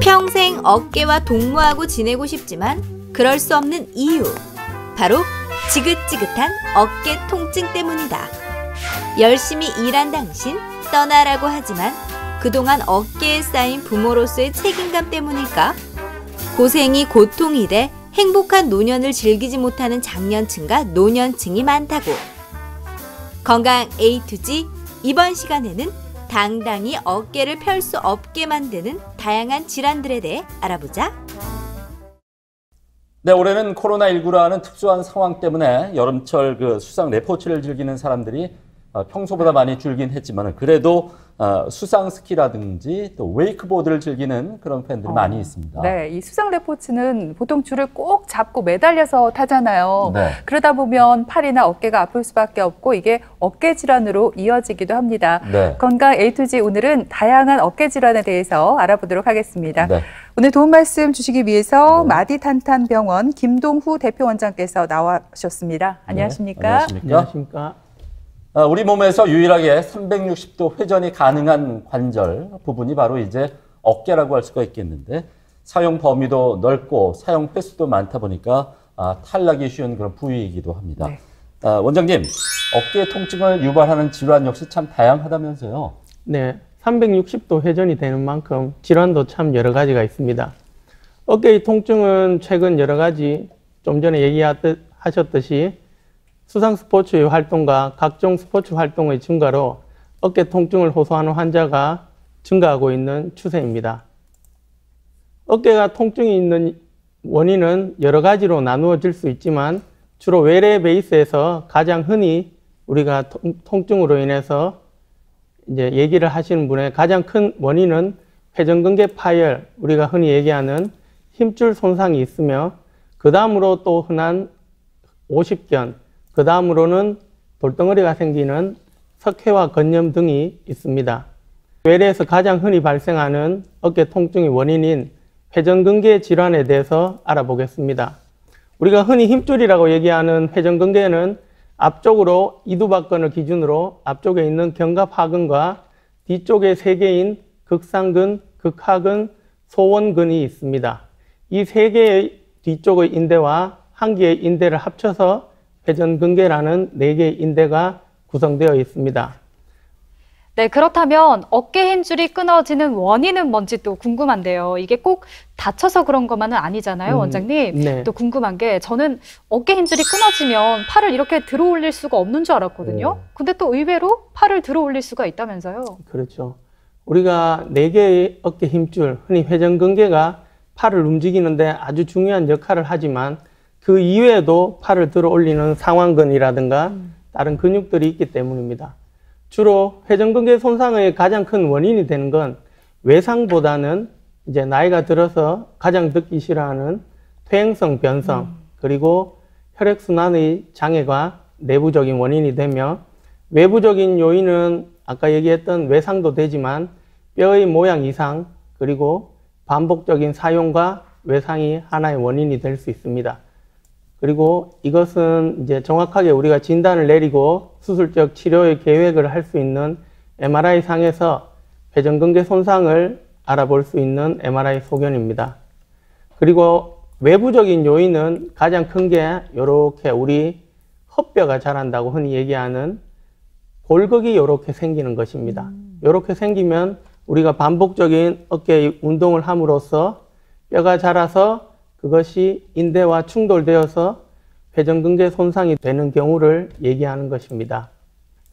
평생 어깨와 동무하고 지내고 싶지만 그럴 수 없는 이유, 바로 지긋지긋한 어깨 통증 때문이다. 열심히 일한 당신 떠나라고 하지만 그동안 어깨에 쌓인 부모로서의 책임감 때문일까? 고생이 고통이 돼 행복한 노년을 즐기지 못하는 장년층과 노년층이 많다고. 건강 A to G, 이번 시간에는 당당히 어깨를 펼 수 없게 만드는 다양한 질환들에 대해 알아보자. 네, 올해는 코로나19라는 특수한 상황 때문에 여름철 수상 레포츠를 즐기는 사람들이 평소보다 많이 줄긴 했지만 그래도 수상 스키라든지 또 웨이크보드를 즐기는 그런 팬들이 많이 있습니다. 네, 이 수상 레포츠는 보통 줄을 꼭 잡고 매달려서 타잖아요. 네. 그러다 보면 팔이나 어깨가 아플 수밖에 없고 이게 어깨 질환으로 이어지기도 합니다. 네. 건강 A to G, 오늘은 다양한 어깨 질환에 대해서 알아보도록 하겠습니다. 네. 오늘 도움 말씀 주시기 위해서 네. 마디탄탄병원 김동후 대표원장께서 나와주셨습니다. 안녕하십니까? 네. 안녕하십니까? 우리 몸에서 유일하게 360도 회전이 가능한 관절 부분이 바로 이제 어깨라고 할 수가 있겠는데, 사용 범위도 넓고 사용 횟수도 많다 보니까 탈락이 쉬운 그런 부위이기도 합니다. 네. 원장님, 어깨 통증을 유발하는 질환 역시 참 다양하다면서요? 네, 360도 회전이 되는 만큼 질환도 참 여러 가지가 있습니다. 어깨의 통증은 최근 여러 가지, 좀 전에 얘기하셨듯이 수상 스포츠의 활동과 각종 스포츠 활동의 증가로 어깨 통증을 호소하는 환자가 증가하고 있는 추세입니다. 어깨가 통증이 있는 원인은 여러 가지로 나누어질 수 있지만 주로 외래 베이스에서 가장 흔히 우리가 통증으로 인해서 이제 얘기를 하시는 분의 가장 큰 원인은 회전근개 파열, 우리가 흔히 얘기하는 힘줄 손상이 있으며, 그 다음으로 또 흔한 오십견, 그 다음으로는 돌덩어리가 생기는 석회화 건염 등이 있습니다. 외래에서 가장 흔히 발생하는 어깨 통증의 원인인 회전근개 질환에 대해서 알아보겠습니다. 우리가 흔히 힘줄이라고 얘기하는 회전근개는 앞쪽으로 이두박근을 기준으로 앞쪽에 있는 견갑하근과 뒤쪽에 세 개인 극상근, 극하근, 소원근이 있습니다. 이 세 개의 뒤쪽의 인대와 한 개의 인대를 합쳐서 회전근개라는 4개의 인대가 구성되어 있습니다. 네, 그렇다면 어깨 힘줄이 끊어지는 원인은 뭔지 또 궁금한데요. 이게 꼭 다쳐서 그런 것만은 아니잖아요, 원장님. 네. 또 궁금한 게, 저는 어깨 힘줄이 끊어지면 팔을 이렇게 들어 올릴 수가 없는 줄 알았거든요. 근데 또 의외로 팔을 들어 올릴 수가 있다면서요. 그렇죠. 우리가 4개의 어깨 힘줄, 흔히 회전근개가 팔을 움직이는데 아주 중요한 역할을 하지만 그 이외에도 팔을 들어 올리는 상완근이라든가 다른 근육들이 있기 때문입니다. 주로 회전근개 손상의 가장 큰 원인이 되는 건 외상보다는 이제 나이가 들어서 가장 듣기 싫어하는 퇴행성 변성, 그리고 혈액순환의 장애가 내부적인 원인이 되며, 외부적인 요인은 아까 얘기했던 외상도 되지만 뼈의 모양 이상, 그리고 반복적인 사용과 외상이 하나의 원인이 될 수 있습니다. 그리고 이것은 이제 정확하게 우리가 진단을 내리고 수술적 치료의 계획을 할 수 있는 MRI 상에서 회전근개 손상을 알아볼 수 있는 MRI 소견입니다. 그리고 외부적인 요인은 가장 큰 게 이렇게 우리 혓뼈가 자란다고 흔히 얘기하는 골격이 이렇게 생기는 것입니다. 이렇게 생기면 우리가 반복적인 어깨 운동을 함으로써 뼈가 자라서 그것이 인대와 충돌되어서 회전근개 손상이 되는 경우를 얘기하는 것입니다.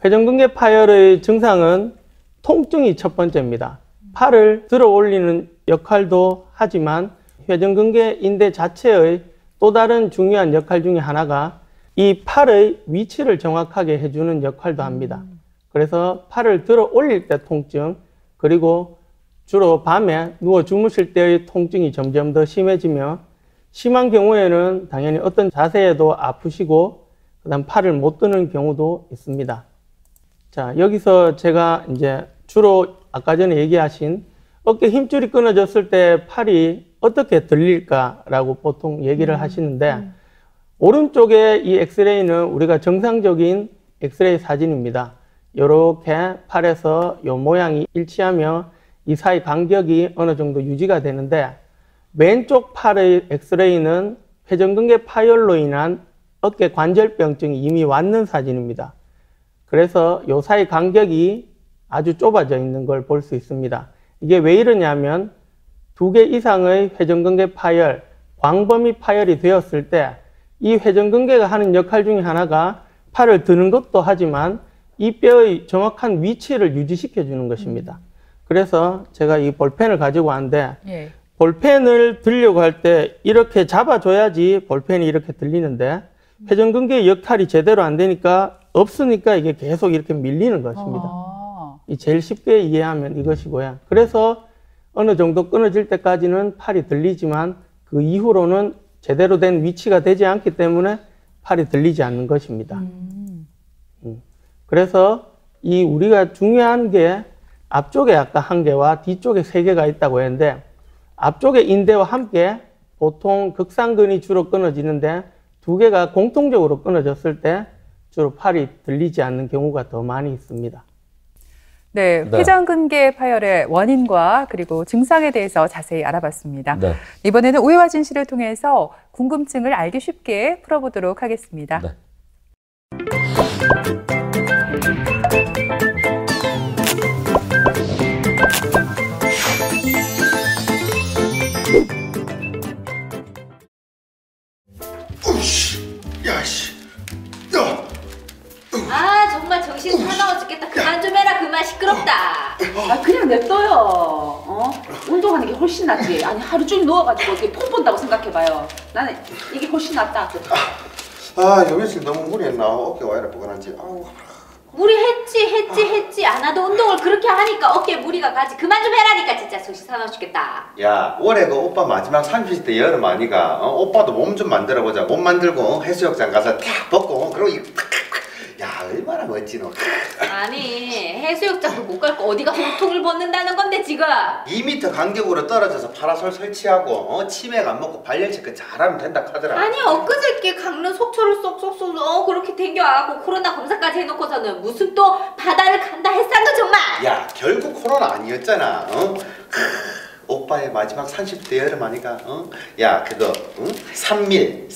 회전근개 파열의 증상은 통증이 첫 번째입니다. 팔을 들어 올리는 역할도 하지만 회전근개 인대 자체의 또 다른 중요한 역할 중에 하나가 이 팔의 위치를 정확하게 해주는 역할도 합니다. 그래서 팔을 들어 올릴 때 통증, 그리고 주로 밤에 누워 주무실 때의 통증이 점점 더 심해지며, 심한 경우에는 당연히 어떤 자세에도 아프시고 그다음 팔을 못 드는 경우도 있습니다. 자, 여기서 제가 이제 주로 아까 전에 얘기하신 어깨 힘줄이 끊어졌을 때 팔이 어떻게 들릴까라고 보통 얘기를 하시는데, 오른쪽에 이 엑스레이는 우리가 정상적인 엑스레이 사진입니다. 이렇게 팔에서 이 모양이 일치하며 이 사이 간격이 어느 정도 유지가 되는데 왼쪽 팔의 엑스레이는 회전근개 파열로 인한 어깨 관절병증이 이미 왔는 사진입니다. 그래서 이 사이 간격이 아주 좁아져 있는 걸 볼 수 있습니다. 이게 왜 이러냐면 2개 이상의 회전근개 파열, 광범위 파열이 되었을 때 이 회전근개가 하는 역할 중에 하나가 팔을 드는 것도 하지만 이 뼈의 정확한 위치를 유지시켜 주는 것입니다. 그래서 제가 이 볼펜을 가지고 왔는데 예. 볼펜을 들려고 할 때 이렇게 잡아줘야지 볼펜이 이렇게 들리는데 회전근개의 역할이 제대로 안 되니까 없으니까 이게 계속 이렇게 밀리는 것입니다. 이 제일 쉽게 이해하면 이것이고요. 그래서 어느 정도 끊어질 때까지는 팔이 들리지만 그 이후로는 제대로 된 위치가 되지 않기 때문에 팔이 들리지 않는 것입니다. 그래서 이 우리가 중요한 게 앞쪽에 아까 1개와 뒤쪽에 3개가 있다고 했는데 앞쪽의 인대와 함께 보통 극상근이 주로 끊어지는데 2개가 공통적으로 끊어졌을 때 주로 팔이 들리지 않는 경우가 더 많이 있습니다. 네, 네. 회전근개 파열의 원인과 그리고 증상에 대해서 자세히 알아봤습니다. 네. 이번에는 오해와 진실을 통해서 궁금증을 알기 쉽게 풀어보도록 하겠습니다. 네. 어이씨, 야씨, 야, 아 정말 정신 사나워 죽겠다. 그만 좀 해라. 그만 시끄럽다. 아 그냥 냅둬요. 운동하는 게 훨씬 낫지. 아니 하루 종일 누워가지고 이렇게 폰 본다고 생각해봐요. 나는 이게 훨씬 낫다. 요 며칠 너무 무리했나? 어깨 와 이래 뻐근한지. 아우. 했지. 안 하도 운동을 그렇게 하니까 어깨에 무리가 가지. 그만 좀 해라니까 진짜 정신 사나워 죽겠다. 야, 올해 그 오빠 마지막 30대 여름 아니가? 오빠도 몸 좀 만들어보자. 몸 만들고 해수욕장 가서 탁 벗고 그리고 야, 얼마나 멋지 너. 아니 해수욕장도 못 갈 거 어디가 호통을 벗는다는 건데 지금. 2m 간격으로 떨어져서 파라솔 설치하고 치맥 안 먹고 발열 체크 잘하면 된다 하더라. 아니 엊그저께 강릉 속초를 쏙쏙쏙 그렇게 댕겨와갖고 코로나 검사까지 해놓고서는 무슨 또 바다를 간다 했상도 정말. 야, 결국 코로나 아니었잖아. 오빠의 마지막 30대 여름 아니가? 야, 그거 산밀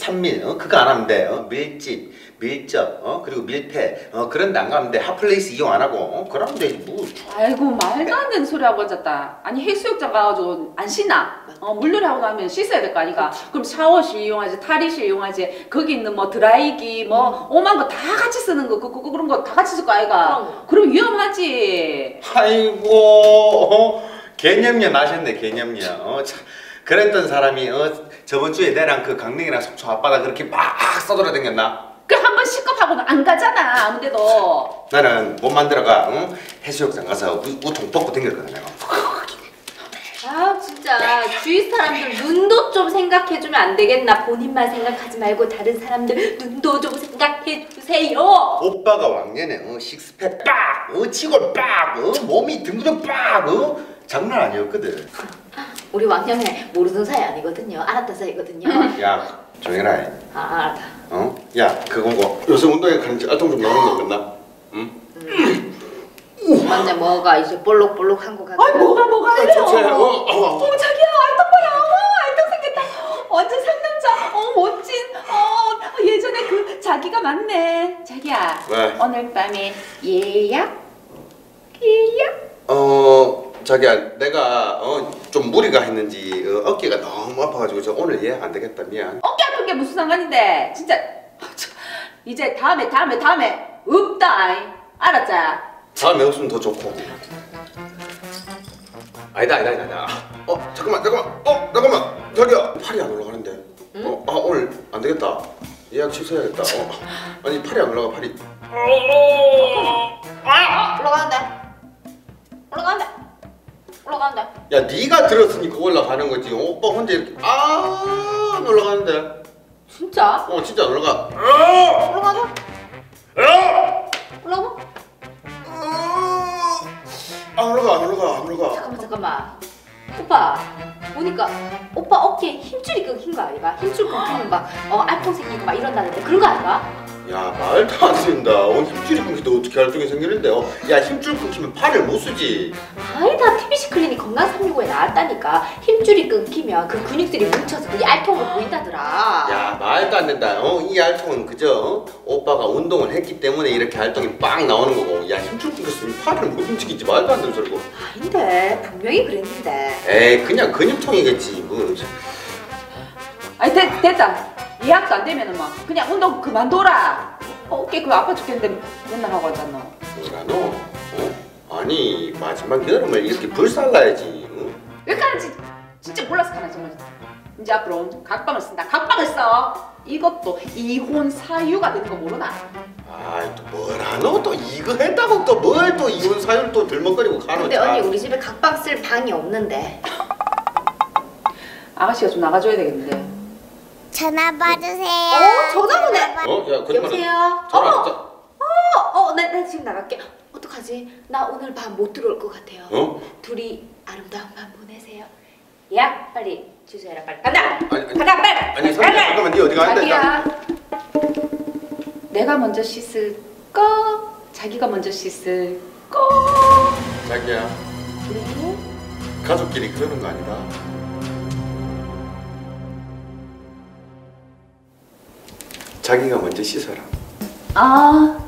그거 안 하면 돼. 밀집 밀접 그리고 밀폐 그런 데 안 가면 돼. 핫플레이스 이용 안 하고 그러면 되지 뭐. 아이고 말도 안 되는 소리 하고 앉았다. 아니 해수욕장 가가지고 안 씻나? 물놀이 하고 나면 씻어야 될 거 아니까. 그럼 샤워실 이용하지, 탈의실 이용하지. 거기 있는 뭐 드라이기 뭐 오만 거 다 같이 쓰는 거 그런 거 다 같이 쓸 거 아이가. 그럼 위험하지. 아이고 개념녀 나셨네 개념녀. 참 그랬던 사람이 저번 주에 내랑 그 강릉이랑 속초 앞바다 그렇게 막 써돌아다녔나? 그 한 번 시급하고는 안 가잖아 아무데도. 나는 못 만들어가 해수욕장 가서 우통 벗고 댕겼거든 내가. 아 진짜 주위 사람들 눈도 좀 생각해주면 안 되겠나. 본인만 생각하지 말고 다른 사람들 눈도 좀 생각해주세요. 오빠가 왕년에 식스팩 빡 치골 빡 몸이 등구정 빡 장난 아니었거든. 우리 왕년에 모르는 사이 아니거든요. 알았던 사이거든요. 야 조용해라. 아 알았다. 야 그거고 요새 운동회 가는지 알통 좀 나오는 거 없나? 응? 맞네. 뭐가 이제 볼록볼록한 거 같아. 아이 뭐가 이래요. 자기야 알떡 봐라. 알떡 생겼다. 완전 상남자. 멋진. 예전에 그 자기가 맞네. 자기야. 왜? 오늘 밤에 예약? 자기야 내가 좀 무리가 했는지 어깨가 너무 아파가지고 저 오늘 예약 안 되겠다 미안. 어깨 아픈 게 무슨 상관인데. 진짜. 이제 다음에 없다. 알았지? 다음에 없으면 더 좋고. 아니다. 잠깐만. 자기야 팔이 안 올라가는데. 오늘 안 되겠다. 예약 취소해야겠다. 아니 팔이 안 올라가 팔이. 올라간다. 야 네가 들었으니까 올라가는 거지. 오빠 혼자 이렇게 안 올라가는데. 진짜? 진짜 안 올라가. 올라가자. 올라가? 안 올라가. 잠깐만. 오빠 보니까 오빠 어깨에 힘줄이 낀거 아이가? 힘줄 꺾이는 막 알통 생기고 막 이런다는데 그런 거 아이가? 야, 말도 안 된다. 힘줄이 끊기도 어떻게 활동이 생기는데? 야, 힘줄 끊기면 팔을 못 쓰지. 아니다. TBC 클리닉 건강 365에 나왔다니까. 힘줄이 끊기면 그 근육들이 뭉쳐서 그 알통으로 보인다더라. 야, 말도 안 된다. 이 알통은 그저 오빠가 운동을 했기 때문에 이렇게 알통이 빵 나오는 거고. 야, 힘줄 끊겼으면 팔을 못 움직이지. 말도 안 되는 소리고. 아닌데 분명히 그랬는데. 에이, 그냥 근육통이겠지. 뭐. 아니 됐다. 예약도 안 되면은 막 그냥 운동 그만둬라. 어깨 그거 아파 죽겠는데 맨날 하고 왔잖아. 뭐라 너? 아니, 마지막 여름을 이렇게 불살라야지. 왜 그런지 진짜 몰라서 가나 정말. 이제 앞으로 각방을 쓴다. 각방을 써. 이것도 이혼 사유가 되는 거 모르나? 아이, 또 뭐라 너 또 이거 했다고 또 뭘 또 이혼 사유를 또 들먹거리고 가노. 근데 언니 우리 집에 각방 쓸 방이 없는데. 아가씨가 좀 나가줘야 되겠는데. 전화 받으세요. 전화 오네. 야, 거짓말. 여보세요. 전화 진짜. 나 지금 나갈게. 어떡하지? 나 오늘 밤 못 들어올 것 같아요. 둘이 아름다운 밤 보내세요. 예약 빨리 주소해라 빨리. 간다. 간다 빨리. 아니, 잠깐만, 니 어디 가는데? 자기야. 내가 먼저 씻을까? 자기가 먼저 씻을까? 자기야, 가족끼리 그러는 거 아니다. 자기가 먼저 씻어라. 아.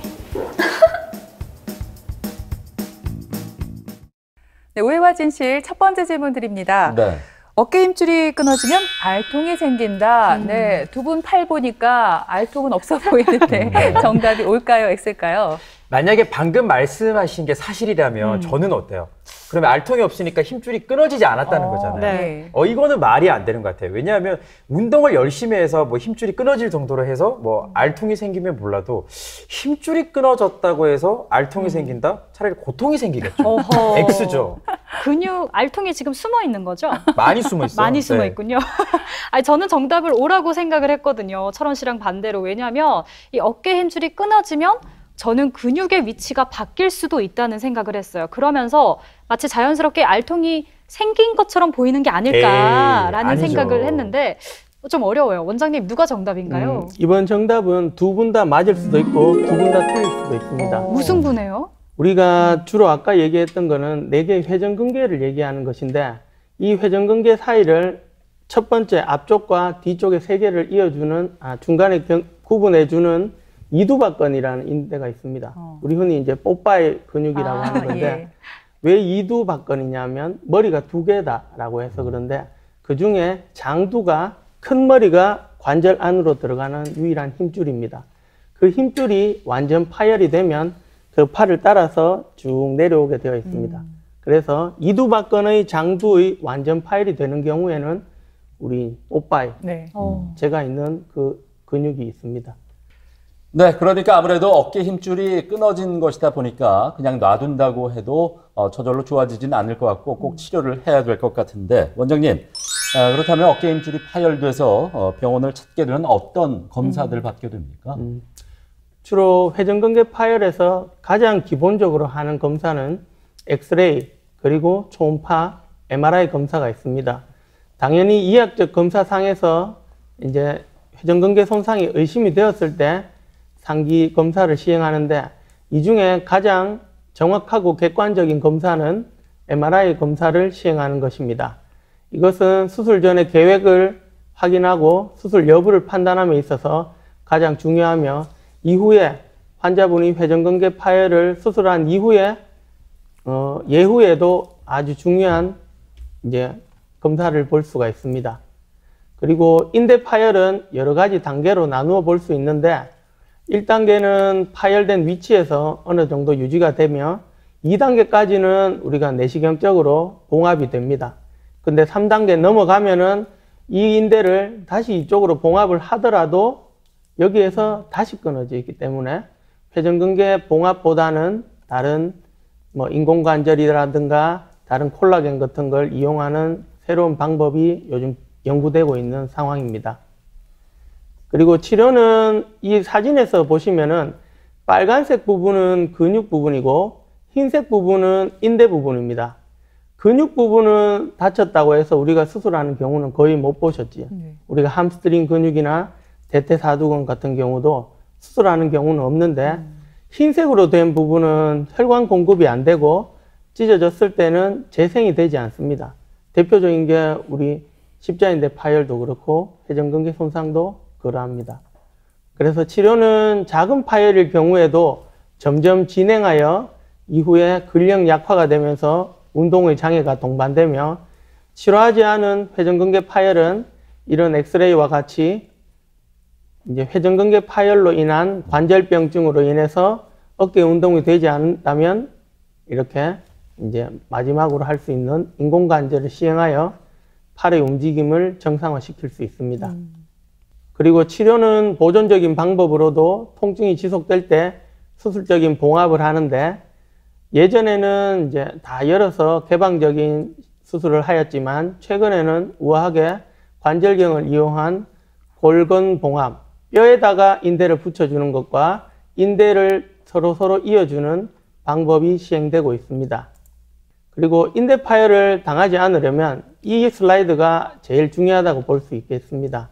네, 오해와 진실 첫 번째 질문 드립니다. 네. 어깨 힘줄이 끊어지면 알통이 생긴다. 네, 두 분 팔 보니까 알통은 없어 보이는데 정답이 올까요, X일까요? 만약에 방금 말씀하신 게 사실이라면 저는 어때요? 그러면 알통이 없으니까 힘줄이 끊어지지 않았다는 거잖아요. 네. 이거는 말이 안 되는 것 같아요. 왜냐하면 운동을 열심히 해서 뭐 힘줄이 끊어질 정도로 해서 뭐 알통이 생기면 몰라도 힘줄이 끊어졌다고 해서 알통이 생긴다? 차라리 고통이 생기겠죠. 어허. X죠. 근육 알통이 지금 숨어 있는 거죠? 많이 숨어 있어요. 많이 숨어 네. 있군요. 아니, 저는 정답을 O라고 생각을 했거든요. 철원 씨랑 반대로. 왜냐하면 이 어깨 힘줄이 끊어지면 저는 근육의 위치가 바뀔 수도 있다는 생각을 했어요. 그러면서 마치 자연스럽게 알통이 생긴 것처럼 보이는 게 아닐까라는 아니죠. 생각을 했는데 좀 어려워요. 원장님, 누가 정답인가요? 이번 정답은 두 분 다 맞을 수도 있고 두 분 다 틀릴 수도 있습니다. 무슨 분이에요? 우리가 주로 아까 얘기했던 거는 4개의 회전근개를 얘기하는 것인데 이 회전근개 사이를 첫 번째 앞쪽과 뒤쪽의 3개를 이어주는 중간에 구분해주는 이두박근이라는 인대가 있습니다. 우리 흔히 이제 뽀빠이 근육이라고 하는 건데 예. 왜 이두박근이냐면 머리가 2개다라고 해서 그런데 그 중에 장두가 큰 머리가 관절 안으로 들어가는 유일한 힘줄입니다. 그 힘줄이 완전 파열이 되면 그 팔을 따라서 쭉 내려오게 되어 있습니다. 그래서 이두박근의 장두의 완전 파열이 되는 경우에는 우리 뽀빠이, 네. 제가 있는 그 근육이 있습니다. 네, 그러니까 아무래도 어깨 힘줄이 끊어진 것이다 보니까 그냥 놔둔다고 해도 저절로 좋아지지는 않을 것 같고 꼭 치료를 해야 될 것 같은데 원장님, 그렇다면 어깨 힘줄이 파열돼서 병원을 찾게 되는 어떤 검사들을 받게 됩니까? 주로 회전근개 파열에서 가장 기본적으로 하는 검사는 엑스레이 그리고 초음파, MRI 검사가 있습니다. 당연히 이학적 검사상에서 이제 회전근개 손상이 의심이 되었을 때 상기 검사를 시행하는데 이 중에 가장 정확하고 객관적인 검사는 MRI 검사를 시행하는 것입니다. 이것은 수술 전에 계획을 확인하고 수술 여부를 판단함에 있어서 가장 중요하며 이후에 환자분이 회전근개 파열을 수술한 이후에 예후에도 아주 중요한 이제 검사를 볼 수가 있습니다. 그리고 인대 파열은 여러 가지 단계로 나누어 볼 수 있는데 1단계는 파열된 위치에서 어느 정도 유지가 되며 2단계까지는 우리가 내시경적으로 봉합이 됩니다. 근데 3단계 넘어가면은 이 인대를 다시 이쪽으로 봉합을 하더라도 여기에서 다시 끊어져 있기 때문에 회전근개 봉합보다는 다른 뭐 인공관절이라든가 다른 콜라겐 같은 걸 이용하는 새로운 방법이 요즘 연구되고 있는 상황입니다. 그리고 치료는 이 사진에서 보시면은 빨간색 부분은 근육 부분이고 흰색 부분은 인대 부분입니다. 근육 부분은 다쳤다고 해서 우리가 수술하는 경우는 거의 못 보셨지요. 우리가 함스트링 근육이나 대퇴사두근 같은 경우도 수술하는 경우는 없는데 흰색으로 된 부분은 혈관 공급이 안 되고 찢어졌을 때는 재생이 되지 않습니다. 대표적인 게 우리 십자인대 파열도 그렇고 회전근개 손상도 그러합니다. 그래서 치료는 작은 파열일 경우에도 점점 진행하여 이후에 근력 약화가 되면서 운동의 장애가 동반되며 치료하지 않은 회전근개 파열은 이런 엑스레이와 같이 이제 회전근개 파열로 인한 관절병증으로 인해서 어깨 운동이 되지 않는다면 이렇게 이제 마지막으로 할 수 있는 인공관절을 시행하여 팔의 움직임을 정상화시킬 수 있습니다. 그리고 치료는 보존적인 방법으로도 통증이 지속될 때 수술적인 봉합을 하는데 예전에는 이제 다 열어서 개방적인 수술을 하였지만 최근에는 우아하게 관절경을 이용한 골건 봉합, 뼈에다가 인대를 붙여주는 것과 인대를 서로 이어주는 방법이 시행되고 있습니다. 그리고 인대 파열을 당하지 않으려면 이 슬라이드가 제일 중요하다고 볼 수 있겠습니다.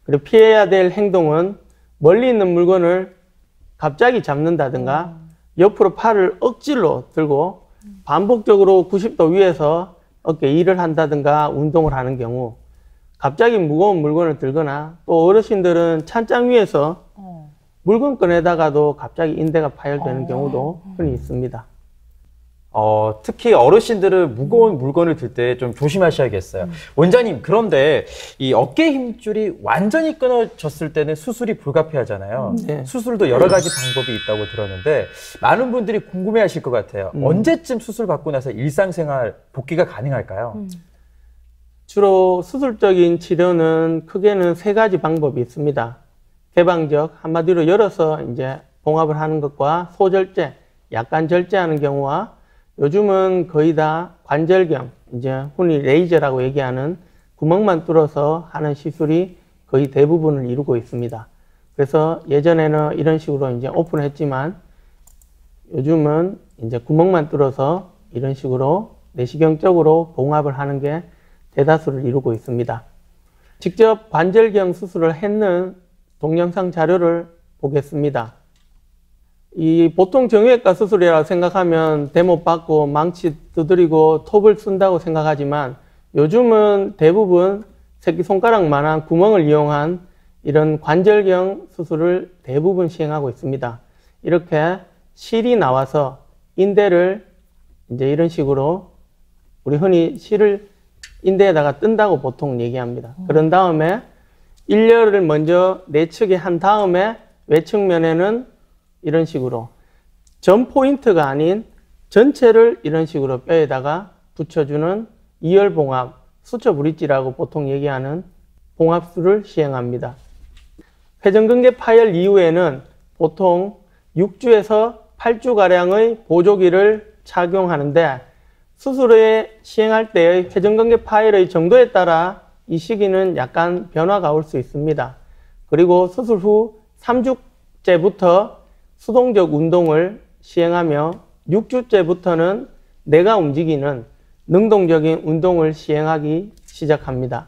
그리고 피해야 될 행동은 멀리 있는 물건을 갑자기 잡는다든가 옆으로 팔을 억지로 들고 반복적으로 90도 위에서 어깨 일을 한다든가 운동을 하는 경우, 갑자기 무거운 물건을 들거나 또 어르신들은 찬장 위에서 물건 꺼내다가도 갑자기 인대가 파열되는 경우도 흔히 있습니다. 특히 어르신들은 무거운 물건을 들 때 좀 조심하셔야겠어요. 원장님, 그런데 이 어깨 힘줄이 완전히 끊어졌을 때는 수술이 불가피하잖아요. 네. 수술도 여러 가지 방법이 있다고 들었는데 많은 분들이 궁금해하실 것 같아요. 언제쯤 수술 받고 나서 일상생활 복귀가 가능할까요? 주로 수술적인 치료는 크게는 3가지 방법이 있습니다. 개방적, 한마디로 열어서 이제 봉합을 하는 것과 소절제, 약간 절제하는 경우와 요즘은 거의 다 관절경, 이제 흔히 레이저라고 얘기하는 구멍만 뚫어서 하는 시술이 거의 대부분을 이루고 있습니다. 그래서 예전에는 이런 식으로 이제 오픈했지만 요즘은 이제 구멍만 뚫어서 이런 식으로 내시경적으로 봉합을 하는 게 대다수를 이루고 있습니다. 직접 관절경 수술을 했는 동영상 자료를 보겠습니다. 이 보통 정형외과 수술이라고 생각하면 대못 받고 망치 두드리고 톱을 쓴다고 생각하지만 요즘은 대부분 새끼손가락만한 구멍을 이용한 이런 관절경 수술을 대부분 시행하고 있습니다. 이렇게 실이 나와서 인대를 이제 이런 식으로 우리 흔히 실을 인대에다가 뜬다고 보통 얘기합니다. 그런 다음에 일렬을 먼저 내측에 한 다음에 외측면에는 이런 식으로 전 포인트가 아닌 전체를 이런 식으로 뼈에다가 붙여주는 이열봉합, 수처 브릿지라고 보통 얘기하는 봉합술을 시행합니다. 회전근개 파열 이후에는 보통 6주에서 8주가량의 보조기를 착용하는데 수술에 시행할 때의 회전근개 파열의 정도에 따라 이 시기는 약간 변화가 올 수 있습니다. 그리고 수술 후 3주째부터 수동적 운동을 시행하며 6주째부터는 내가 움직이는 능동적인 운동을 시행하기 시작합니다.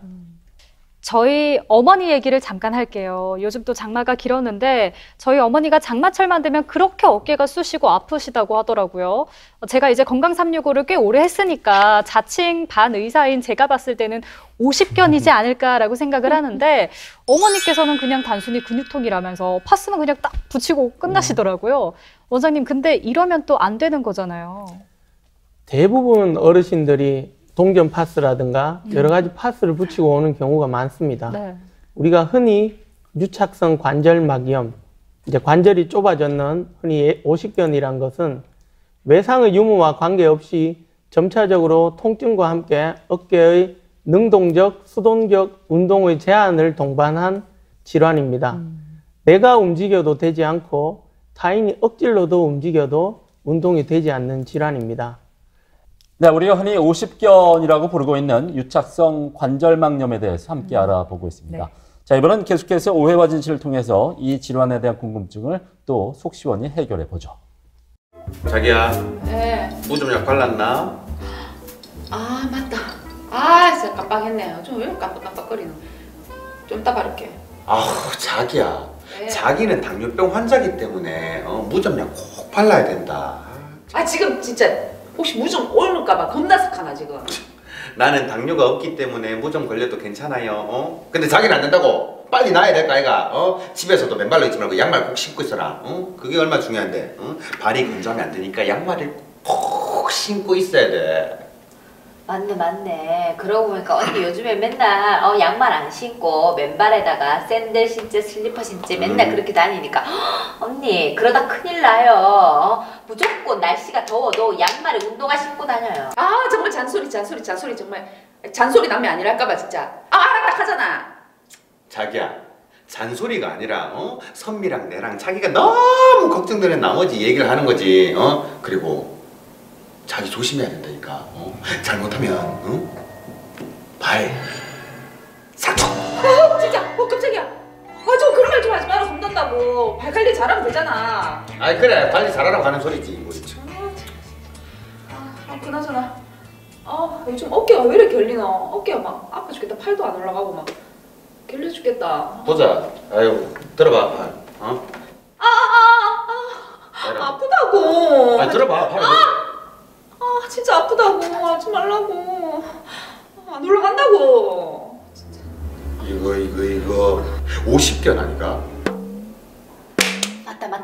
저희 어머니 얘기를 잠깐 할게요. 요즘 또 장마가 길었는데 저희 어머니가 장마철만 되면 그렇게 어깨가 쑤시고 아프시다고 하더라고요. 제가 이제 건강 365를 꽤 오래 했으니까 자칭 반의사인 제가 봤을 때는 50견이지 않을까라고 생각을 하는데 어머니께서는 그냥 단순히 근육통이라면서 파스는 그냥 딱 붙이고 끝나시더라고요. 원장님, 근데 이러면 또 안 되는 거잖아요. 대부분 어르신들이 동전 파스라든가 여러 가지 파스를 붙이고 오는 경우가 많습니다. 네. 우리가 흔히 유착성 관절막염, 이제 관절이 좁아졌는 흔히 오십견이란 것은 외상의 유무와 관계없이 점차적으로 통증과 함께 어깨의 능동적, 수동적 운동의 제한을 동반한 질환입니다. 내가 움직여도 되지 않고 타인이 억지로도 움직여도 운동이 되지 않는 질환입니다. 네, 우리가 흔히 50견이라고 부르고 있는 유착성 관절막염에 대해서 함께 알아보고 있습니다. 네. 자, 이번은 계속해서 오해와 진실을 통해서 이 질환에 대한 궁금증을 또 속 시원히 해결해 보죠. 자기야, 네. 무 좀 약 발랐나? 아, 맞다. 아, 진짜 깜빡했네요. 좀 왜 깜빡깜빡거리노? 좀 이따 바를게. 아우, 자기야. 네. 자기는 당뇨병 환자기 때문에 무좀약 꼭 발라야 된다. 아 지금 진짜 혹시 무좀 오를까봐 겁나 sak하나 지금. 나는 당뇨가 없기 때문에 무좀 걸려도 괜찮아요. 근데 자기는 안 된다고. 빨리 나야 될까 아이가. 집에서도 맨발로 있지 말고 양말 꼭 신고 있어라. 그게 얼마나 중요한데. 발이 건조하면 안 되니까 양말을 꼭 신고 있어야 돼. 맞네. 그러고 보니까 언니 요즘에 맨날 양말 안 신고 맨발에다가 샌들 신지 슬리퍼 신지 맨날 그렇게 다니니까 언니 그러다 큰일 나요. 무조건 날씨가 더워도 양말에 운동화 신고 다녀요. 아 정말 잔소리 정말 잔소리 남이 아니랄까봐 진짜. 아 알았다 하잖아. 자기야 잔소리가 아니라 선미랑 내랑 자기가 너무 걱정되는 나머지 얘기를 하는 거지. 그리고 자기 조심해야 된다니까. 잘못하면 발 상처. 진짜 깜짝이야. 저 그런 말 좀 하지 마라. 혼난다고. 발 관리 잘하면 되잖아. 아이 그래 빨리 잘하라고 하는 소리지. 그나저나 요즘 어깨가 왜 이렇게 결리나. 어깨가 막 아파 죽겠다. 팔도 안 올라가고 막 결려 죽겠다. 보자. 아유 들어봐 발. 아프다고. 아니 들어봐 팔. 진짜 아프다고. 하지 말라고. 안 올라간다고. 이거 50견 아닌가?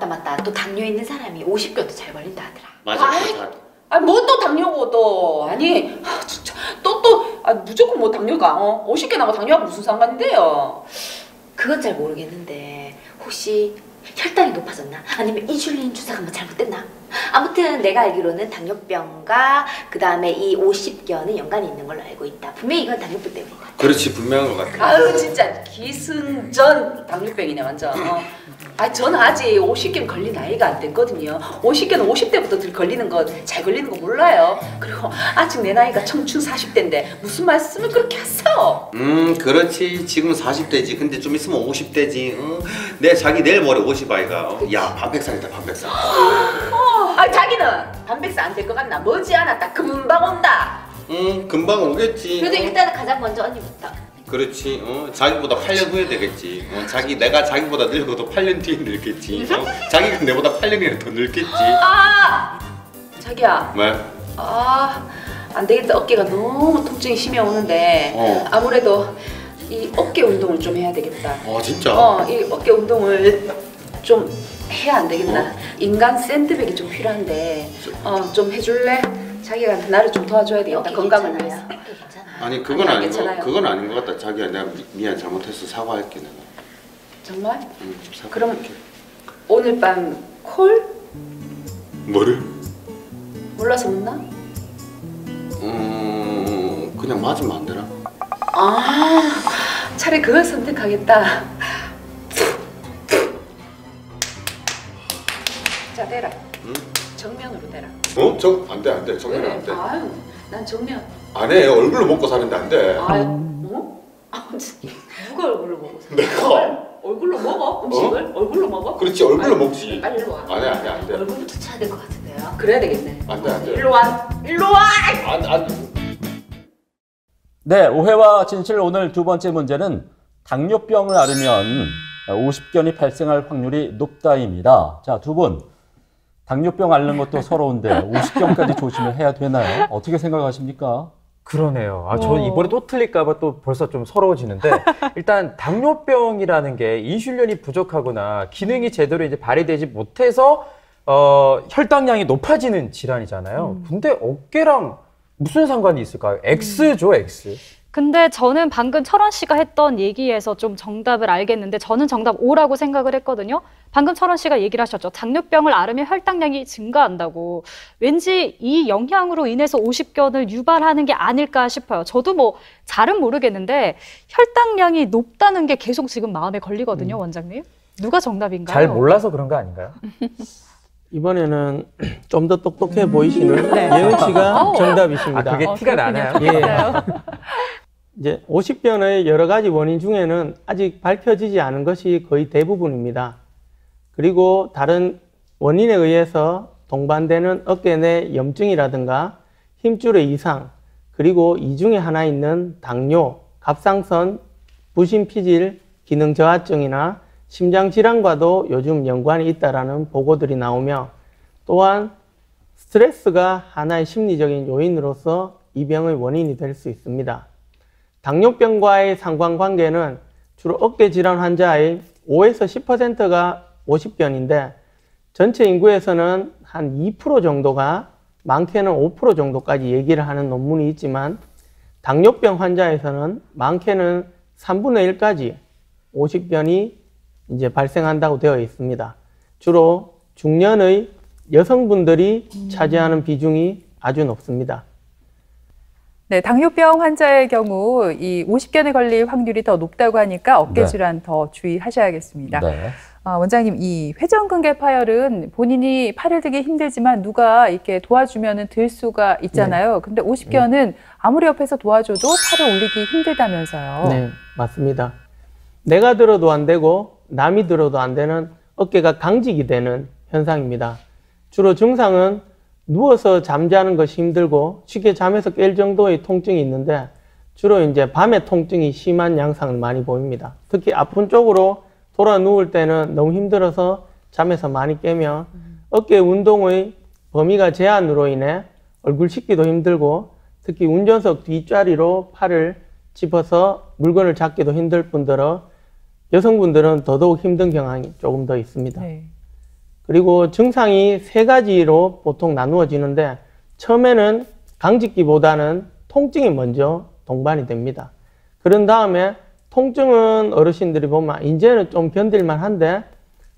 맞다. 또 당뇨 있는 사람이 50견도 잘 걸린다 하더라. 맞아. 뭐 또 당뇨고 또. 아니 진짜 또 무조건 뭐 당뇨가 50개나 뭐 당뇨하고 무슨 상관인데요. 그건 잘 모르겠는데 혹시 혈당이 높아졌나? 아니면 인슐린 주사가 뭐 잘못됐나? 아무튼 내가 알기로는 당뇨병과 그 다음에 이 50견은 연관이 있는 걸로 알고 있다. 분명히 이건 당뇨병 때문인 것 같아. 그렇지 분명한 것 같아. 아유 진짜 기승전 당뇨병이네 완전. 저는 아직 50견 걸린 나이가 안 됐거든요. 50견은 50대부터 걸리는 거 잘 걸리는 거 몰라요. 그리고 아직 내 나이가 청춘 40대인데 무슨 말씀을 그렇게 하세요? 그렇지 지금 40대지. 근데 좀 있으면 50대지. 내 자기 내일 모레 50아이가. 야 반백살이다 반백살. 자기는 반백살 안 될 것 같나? 머지않았다 금방 온다. 금방 오겠지. 그래도 일단은 가장 먼저 언니부터. 그렇지. 자기보다 8년 후에 되겠지. 내가 자기보다 늙어도 8년 뒤에 늙겠지. 자기가 내보다 8년이나 더 늙겠지. 자기야. 왜? 안 되겠다. 어깨가 너무 통증이 심해 오는데 아무래도 이 어깨 운동을 좀 해야 되겠다. 진짜? 이 어깨 운동을 좀 해야 안 되겠나? 인간 샌드백이 좀 필요한데 좀 해줄래? 자기가 나를 좀 도와줘야 되겠다. 건강을 위해서. 아니 그건 아닌 괜찮아요. 그건 아닌 것 같다. 자기야 내가 미안 잘못했어. 사과할게 내가. 정말? 사과할게. 그럼 오늘 밤 콜? 뭐를? 몰라서 묻나? 그냥 맞으면 안 되나? 차라리 그걸 선택하겠다. 자 대라. 정면으로 대라. 안 돼. 정면 안 돼. 아유, 난 정면. 안 해. 얼굴로 먹고 사는데 안 돼. 누가 얼굴로 먹어? 내가. 얼굴로 먹어? 음식을? 얼굴로 먹어? 그렇지 얼굴로 먹지. 빨리 일로 와. 안 돼. 얼굴부터 쳐야 될 것 같은데요. 그래야 되겠네. 안 돼. 일로 와. 안. 네, 오해와 진실 오늘 두 번째 문제는 당뇨병을 앓으면 50견이 발생할 확률이 높다입니다. 자, 두 분. 당뇨병 앓는 것도 서러운데 50견까지 조심을 해야 되나요? 어떻게 생각하십니까? 그러네요. 저는 이번에 또 틀릴까봐 또 벌써 좀 서러워지는데 일단 당뇨병이라는 게 인슐린이 부족하거나 기능이 제대로 이제 발휘되지 못해서 혈당량이 높아지는 질환이잖아요. 근데 어깨랑 무슨 상관이 있을까요? X죠, X. 근데 저는 방금 철원 씨가 했던 얘기에서 좀 정답을 알겠는데 저는 정답 O라고 생각을 했거든요. 방금 철원 씨가 얘기를 하셨죠. 당뇨병을 앓으면 혈당량이 증가한다고. 왠지 이 영향으로 인해서 50견을 유발하는 게 아닐까 싶어요. 저도 뭐 잘은 모르겠는데 혈당량이 높다는 게 계속 지금 마음에 걸리거든요, 원장님. 누가 정답인가요? 잘 몰라서 그런 거 아닌가요? 이번에는 좀 더 똑똑해 보이시는 예은 씨가 정답이십니다. 그게 티가 나나요? 예. 이제 50견의 여러 가지 원인 중에는 아직 밝혀지지 않은 것이 거의 대부분입니다. 그리고 다른 원인에 의해서 동반되는 어깨 내 염증이라든가 힘줄의 이상, 그리고 이 중에 하나 있는 당뇨, 갑상선, 부신피질, 기능 저하증이나 심장질환과도 요즘 연관이 있다라는 보고들이 나오며 또한 스트레스가 하나의 심리적인 요인으로서 이 병의 원인이 될 수 있습니다. 당뇨병과의 상관관계는 주로 어깨 질환 환자의 5에서 10%가 50견인데 전체 인구에서는 한 2% 정도가 많게는 5% 정도까지 얘기를 하는 논문이 있지만 당뇨병 환자에서는 많게는 3분의 1까지 50견이 이제 발생한다고 되어 있습니다. 주로 중년의 여성분들이 차지하는 비중이 아주 높습니다. 네, 당뇨병 환자의 경우 이 50견에 걸릴 확률이 더 높다고 하니까 어깨 질환 더 주의하셔야겠습니다. 네. 원장님, 이 회전근개 파열은 본인이 팔을 들기 힘들지만 누가 이렇게 도와주면 들 수가 있잖아요. 네. 근데 50견은 아무리 옆에서 도와줘도 팔을 올리기 힘들다면서요. 네, 맞습니다. 내가 들어도 안 되고 남이 들어도 안 되는 어깨가 강직이 되는 현상입니다. 주로 증상은 누워서 잠자는 것이 힘들고 쉽게 잠에서 깰 정도의 통증이 있는데 주로 이제 밤에 통증이 심한 양상을 많이 보입니다. 특히 아픈 쪽으로 돌아 누울 때는 너무 힘들어서 잠에서 많이 깨며 어깨 운동의 범위가 제한으로 인해 얼굴 씻기도 힘들고 특히 운전석 뒷자리로 팔을 짚어서 물건을 잡기도 힘들 뿐더러 여성분들은 더더욱 힘든 경향이 조금 더 있습니다. 네. 그리고 증상이 3가지로 보통 나누어지는데 처음에는 강직기보다는 통증이 먼저 동반이 됩니다. 그런 다음에 통증은 어르신들이 보면 이제는 좀 견딜만 한데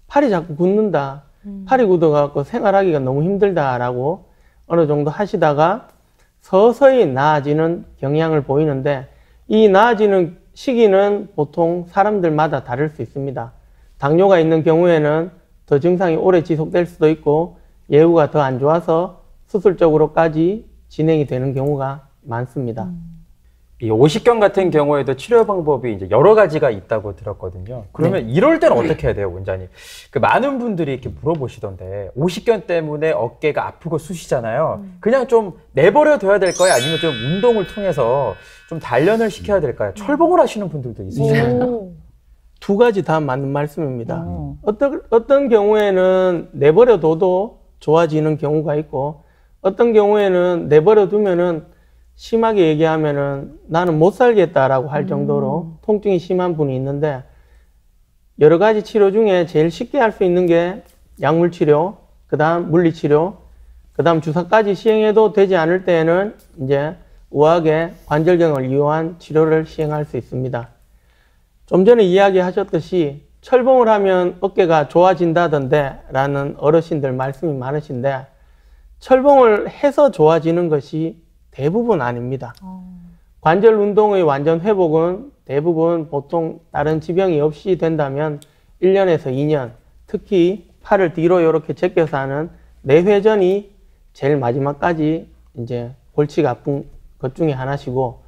팔이 자꾸 굳는다. 팔이 굳어갖고 생활하기가 너무 힘들다라고 어느 정도 하시다가 서서히 나아지는 경향을 보이는데 이 나아지는 시기는 보통 사람들마다 다를 수 있습니다. 당뇨가 있는 경우에는 더 증상이 오래 지속될 수도 있고 예후가 더 안 좋아서 수술적으로까지 진행이 되는 경우가 많습니다. 이 50견 같은 경우에도 치료 방법이 이제 여러 가지가 있다고 들었거든요. 그러면 네. 이럴 때는 어떻게 해야 돼요, 원장님? 그 많은 분들이 이렇게 물어보시던데 50견 때문에 어깨가 아프고 쑤시잖아요. 그냥 좀 내버려 둬야 될까요? 아니면 좀 운동을 통해서 좀 단련을 시켜야 될까요? 철봉을 하시는 분들도 있으시잖아요. 2가지 다 맞는 말씀입니다. 어떤 경우에는 내버려둬도 좋아지는 경우가 있고 어떤 경우에는 내버려두면은 심하게 얘기하면은 나는 못 살겠다라고 할 정도로 통증이 심한 분이 있는데 여러 가지 치료 중에 제일 쉽게 할 수 있는 게 약물 치료, 그 다음 물리치료, 그 다음 주사까지 시행해도 되지 않을 때에는 이제 우하게 관절경을 이용한 치료를 시행할 수 있습니다. 좀 전에 이야기하셨듯이 철봉을 하면 어깨가 좋아진다던데 라는 어르신들 말씀이 많으신데 철봉을 해서 좋아지는 것이 대부분 아닙니다. 관절 운동의 완전 회복은 대부분 보통 다른 지병이 없이 된다면 1년에서 2년, 특히 팔을 뒤로 이렇게 제껴서 하는 내회전이 제일 마지막까지 이제 골치가 아픈 것 중에 하나시고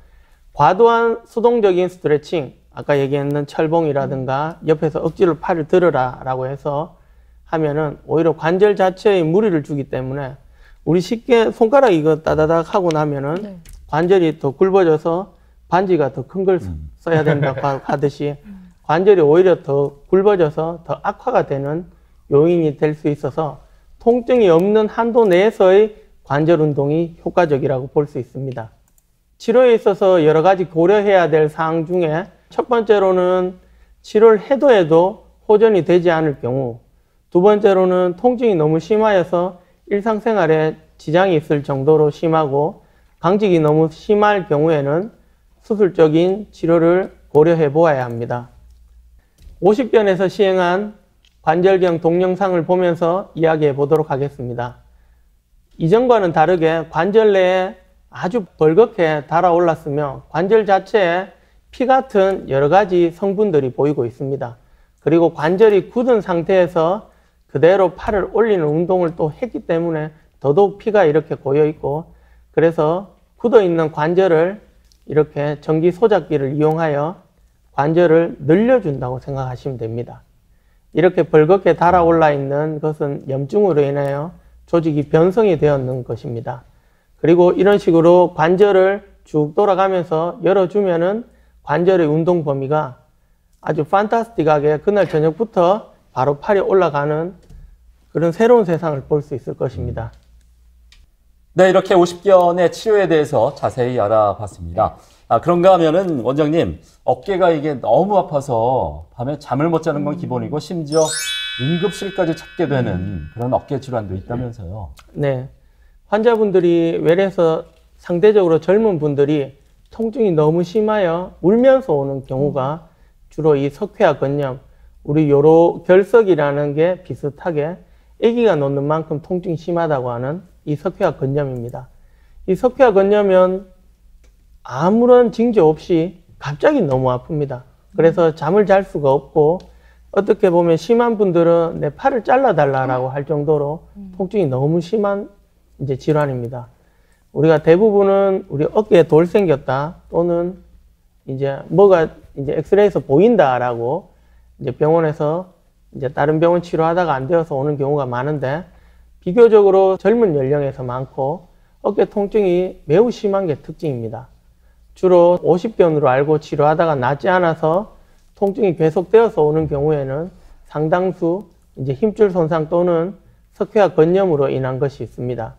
과도한 수동적인 스트레칭, 아까 얘기했는 철봉이라든가 옆에서 억지로 팔을 들어라 라고 해서 하면은 오히려 관절 자체에 무리를 주기 때문에 우리 쉽게 손가락 이거 따다닥 하고 나면은 관절이 더 굵어져서 반지가 더 큰 걸 써야 된다고 하듯이 관절이 오히려 더 굵어져서 더 악화가 되는 요인이 될 수 있어서 통증이 없는 한도 내에서의 관절 운동이 효과적이라고 볼 수 있습니다. 치료에 있어서 여러 가지 고려해야 될 사항 중에 첫 번째로는 치료를 해도 호전이 되지 않을 경우, 두 번째로는 통증이 너무 심하여서 일상생활에 지장이 있을 정도로 심하고 강직이 너무 심할 경우에는 수술적인 치료를 고려해 보아야 합니다. 50견에서 시행한 관절경 동영상을 보면서 이야기해 보도록 하겠습니다. 이전과는 다르게 관절 내에 아주 벌겋게 달아올랐으며 관절 자체에 피 같은 여러 가지 성분들이 보이고 있습니다. 그리고 관절이 굳은 상태에서 그대로 팔을 올리는 운동을 또 했기 때문에 더더욱 피가 이렇게 고여 있고 그래서 굳어 있는 관절을 이렇게 전기 소작기를 이용하여 관절을 늘려준다고 생각하시면 됩니다. 이렇게 벌겋게 달아올라 있는 것은 염증으로 인하여 조직이 변성이 되었는 것입니다. 그리고 이런 식으로 관절을 쭉 돌아가면서 열어주면은 관절의 운동 범위가 아주 판타스틱하게 그날 저녁부터 바로 팔이 올라가는 그런 새로운 세상을 볼 수 있을 것입니다. 네, 이렇게 50견의 치료에 대해서 자세히 알아봤습니다. 그런가 하면은 원장님, 어깨가 이게 너무 아파서 밤에 잠을 못 자는 건 기본이고 심지어 응급실까지 찾게 되는 그런 어깨 질환도 있다면서요. 네. 환자분들이 외래에서 상대적으로 젊은 분들이 통증이 너무 심하여 울면서 오는 경우가 주로 이 석회화 건염, 우리 요로 결석이라는 게 비슷하게 아기가 놓는 만큼 통증이 심하다고 하는 이 석회화 건염입니다. 이 석회화 건염은 아무런 징조 없이 갑자기 너무 아픕니다. 그래서 잠을 잘 수가 없고 어떻게 보면 심한 분들은 내 팔을 잘라달라고 할 정도로 통증이 너무 심한 이제 질환입니다. 우리가 대부분은 우리 어깨에 돌 생겼다 또는 이제 뭐가 이제 엑스레이에서 보인다라고 이제 병원에서 이제 다른 병원 치료하다가 안 되어서 오는 경우가 많은데 비교적으로 젊은 연령에서 많고 어깨 통증이 매우 심한 게 특징입니다. 주로 50견으로 알고 치료하다가 낫지 않아서 통증이 계속되어서 오는 경우에는 상당수 이제 힘줄 손상 또는 석회화 건염으로 인한 것이 있습니다.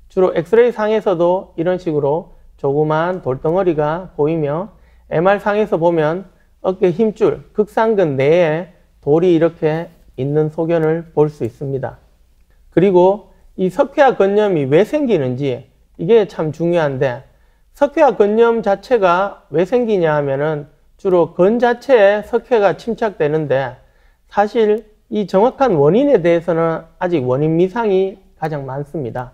주로 엑스레이 상에서도 이런 식으로 조그마한 돌덩어리가 보이며 MR 상에서 보면 어깨 힘줄, 극상근 내에 돌이 이렇게 있는 소견을 볼 수 있습니다. 그리고 이 석회화 건염이 왜 생기는지 이게 참 중요한데 석회화 건염 자체가 왜 생기냐 하면은 주로 건 자체에 석회가 침착되는데 사실 이 정확한 원인에 대해서는 아직 원인 미상이 가장 많습니다.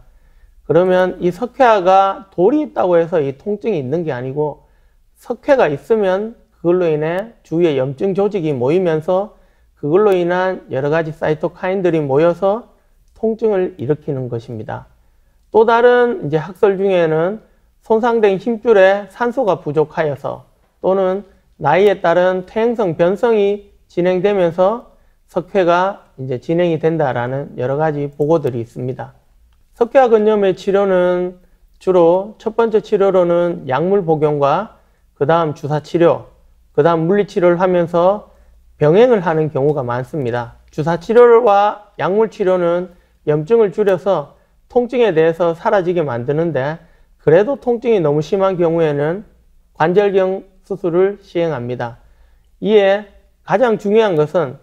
그러면 이 석회화가 돌이 있다고 해서 이 통증이 있는 게 아니고 석회가 있으면 그걸로 인해 주위에 염증 조직이 모이면서 그걸로 인한 여러 가지 사이토카인들이 모여서 통증을 일으키는 것입니다. 또 다른 이제 학설 중에는 손상된 힘줄에 산소가 부족하여서 또는 나이에 따른 퇴행성 변성이 진행되면서 석회가 이제 진행이 된다라는 여러 가지 보고들이 있습니다. 석회화 건염의 치료는 주로 첫 번째 치료로는 약물 복용과 그 다음 주사 치료, 그 다음 물리 치료를 하면서 병행을 하는 경우가 많습니다. 주사 치료와 약물 치료는 염증을 줄여서 통증에 대해서 사라지게 만드는데 그래도 통증이 너무 심한 경우에는 관절경 수술을 시행합니다. 이에 가장 중요한 것은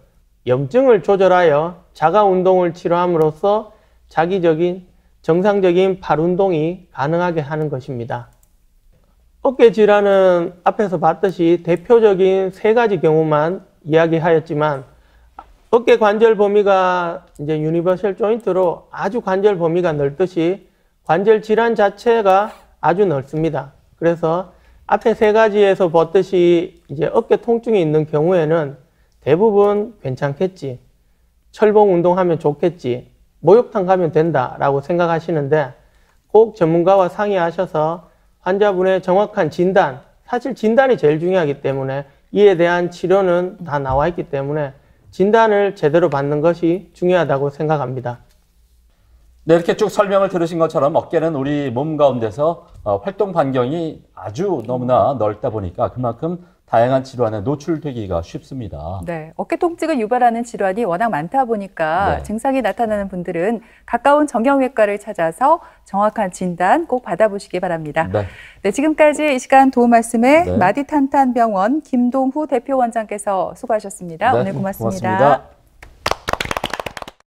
염증을 조절하여 자가 운동을 치료함으로써 자기적인 정상적인 팔 운동이 가능하게 하는 것입니다. 어깨 질환은 앞에서 봤듯이 대표적인 3가지 경우만 이야기하였지만 어깨 관절 범위가 이제 유니버셜 조인트로 아주 관절 범위가 넓듯이 관절 질환 자체가 아주 넓습니다. 그래서 앞에 3가지에서 봤듯이 이제 어깨 통증이 있는 경우에는 대부분 괜찮겠지, 철봉 운동하면 좋겠지, 목욕탕 가면 된다라고 생각하시는데 꼭 전문가와 상의하셔서 환자분의 정확한 진단, 사실 진단이 제일 중요하기 때문에 이에 대한 치료는 다 나와 있기 때문에 진단을 제대로 받는 것이 중요하다고 생각합니다. 네, 이렇게 쭉 설명을 들으신 것처럼 어깨는 우리 몸 가운데서 활동 반경이 아주 너무나 넓다 보니까 그만큼 다양한 질환에 노출되기가 쉽습니다. 네, 어깨 통증을 유발하는 질환이 워낙 많다 보니까 네. 증상이 나타나는 분들은 가까운 정형외과를 찾아서 정확한 진단 꼭 받아보시기 바랍니다. 네. 네, 지금까지 이 시간 도움 말씀에 네. 마디탄탄병원 김동후 대표 원장께서 수고하셨습니다. 네, 오늘 고맙습니다. 고맙습니다.